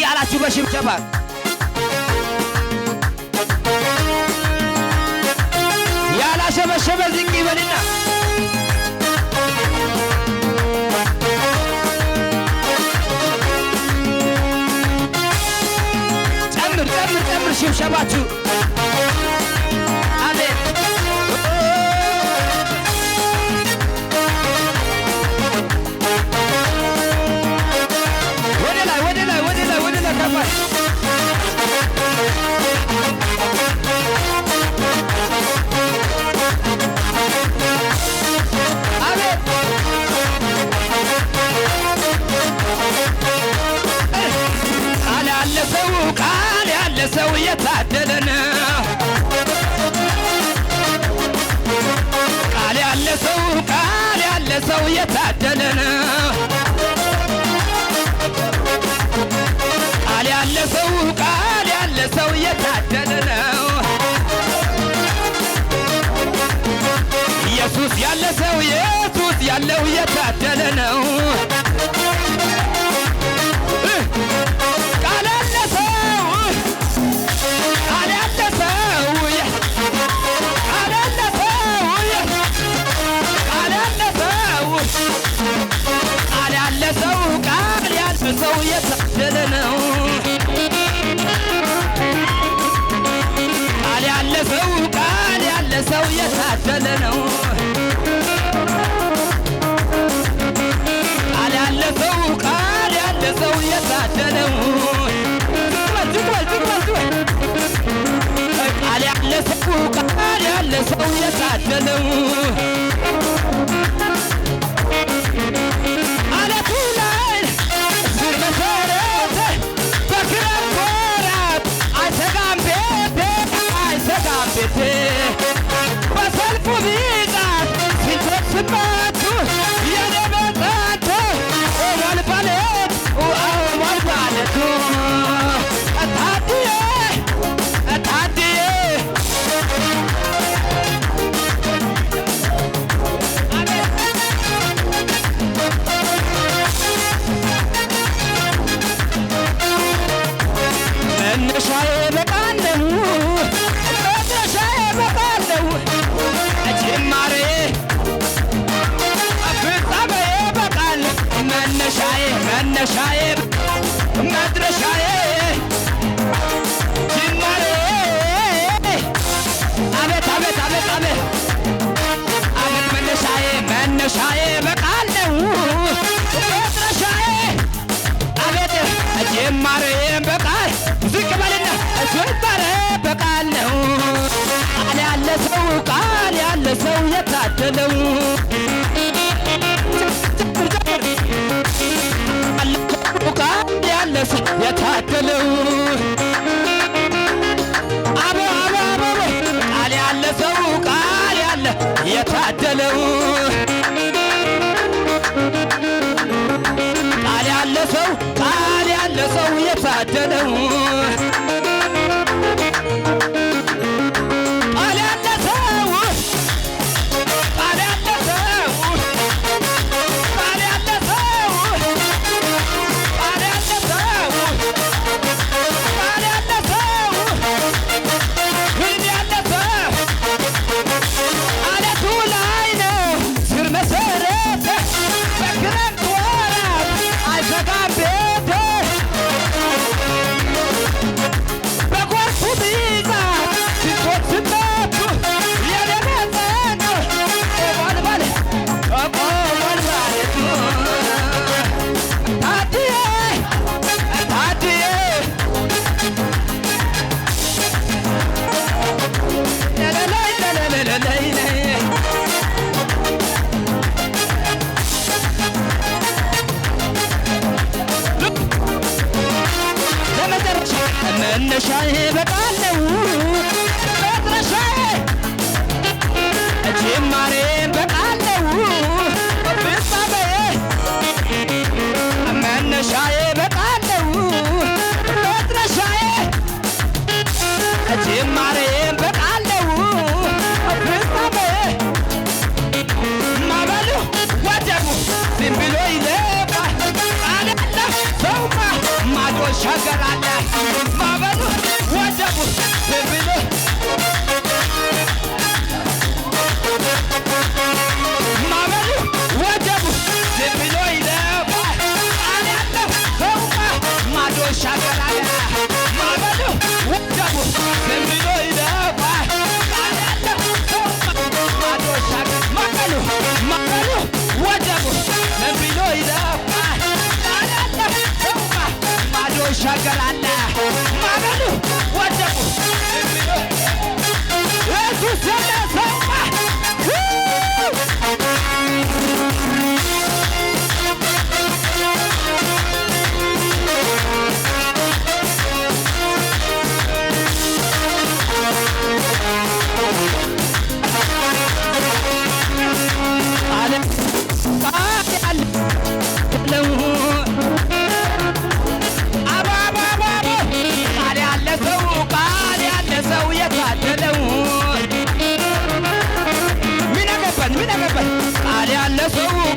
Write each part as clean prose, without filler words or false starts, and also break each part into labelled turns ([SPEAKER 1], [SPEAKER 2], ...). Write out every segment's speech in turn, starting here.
[SPEAKER 1] እያላችሁ በሽብሸባ ያላሸበሸበ ዝቅ ይበልና ጨምር ጨምር ጨምር ሽብሸባችሁ አሜን ወደ ላይ ወደ ላይ ወደ ላይ ወደ ላይ ከባድ አሜን ቃል ያለ ሰው ቃል ያለ ሰው የታደለ ነው ቃል ያለ ሰው ቃል ያለ ሰው የታደለ ነው ቃል ያለ ሰው ቃል ያለ ሰው የታደለ ነው ኢየሱስ ያለ ሰው ኢየሱስ ያለው የታደለ ነው ቃል ያለ ሰው ቃል ያለ ሰው ቃል ያለ ሰው ቃል ያለ ሰው ቃል ያለ ሰው ቃል ያለ ሰው የታደለ ነው ቃል ያለ ሰው ቃል ያለ ሰው የታደለ ነው ቃል ያለ ሰው ቃል ያለ ሰው የታደለው ቃል ያለ ሰው ቃል ያለ ሰው የታደለው አለቱ ላይ ስር መሰረተ በክረምት ወራት አይሰጋም ቤቴ አይሰጋም ቤቴ በሰልፉ ብዛት ሲተስማቱ የኔ መጣት ኦማል ባለት ኦማል ባለቱ ታድዬ ታድዬ መነሻዬ በቃል ነው መድረሻዬ በቃል ነው ጅማሬ ፍጻሜዬ በቃል መነሻዬ መነሻዬ መድረሻዬ ጅማሬ አቤት አቤት አቤት አቤት አቤት መነሻዬ መነሻዬ በቃል ነው መድረሻዬ አቤት ጅማሬ በቃል ዝቅ በልና ጅማሬ በቃል ነው ቃል ያለ ሰው ቃል ያለ ሰው የታደለው ቃል ያለ ሰው የታደለው አቦ አቦ አቦ ቃል ያለ ሰው ቃል ያለ የታደለው ቃል ያለ ሰው ቃል ያለ ሰው የታደለው ቃል ያለ ሰው ቃል ያለ ሰው ቃል ያለ ሰው ቃል ያለ ሰው ቃል ያለ ሰው ህልም ያለ ሰው አለቱ ላይ ነው ስር መሰረተ በክረምት ወራት አይዘጋም ቤቴ በጎርፉ ብዛት ሲቶት ስመቱ የኔ መጠን ቆሟል ባለ ቆሟል ባለቱ ታድዬ ታድዬ ለለላይ ለለለለላይ ለመጨረሻ መነሻዬ በቃል ነው መድረሻዬ ጅማሬ በቃል ነው ፍጻሜዬ መነሻዬ በቃል ነው መድረሻዬ ጅማሬ በቃል ነው ፍጻሜዬ ማበሉ ወደቡ ዝም ብሎ ይለፋል ቃል ያለ ሰውማ ማዶ ይሻገራል ማዕበሉ ወጀቡ ብሎ ማዕበሉ ወጀቡ ብሎ ይለፋል ቃል ያለው ሰውማ ማዶ ይሻገራል ማዕበሉ ወጀቡ ብሎ ይለፋል ቃል ያለው ሰውማ ማዶ ይሻገራል ማዕበሉ ወጀቡ ብሎ ይለፋል ቃል ያለው ሰውማ ማዶ ይሻገራል ማዕበሉ ወጀቡ ብሎ ኢየሱስ ሰውማ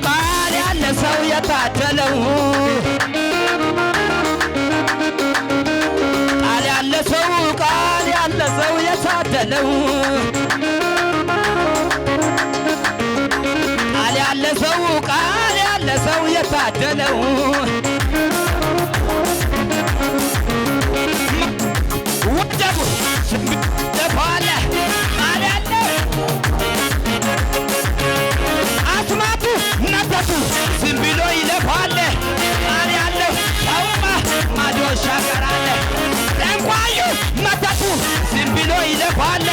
[SPEAKER 1] ቃል ያለ ሰው የታደለው ቃል ያለ ሰው የታደለው ቃል ያለ ሰው የታደለው ወጀቡ ተፋለ ቃል ያለው አስማቱ ነፈቱ ዝም ብሎ ይለፋል ቃል ያለው ሰውማ ማዶ ይሻገራል ጠንቋዩ መተቱ ዝም ብሎ ይለፋል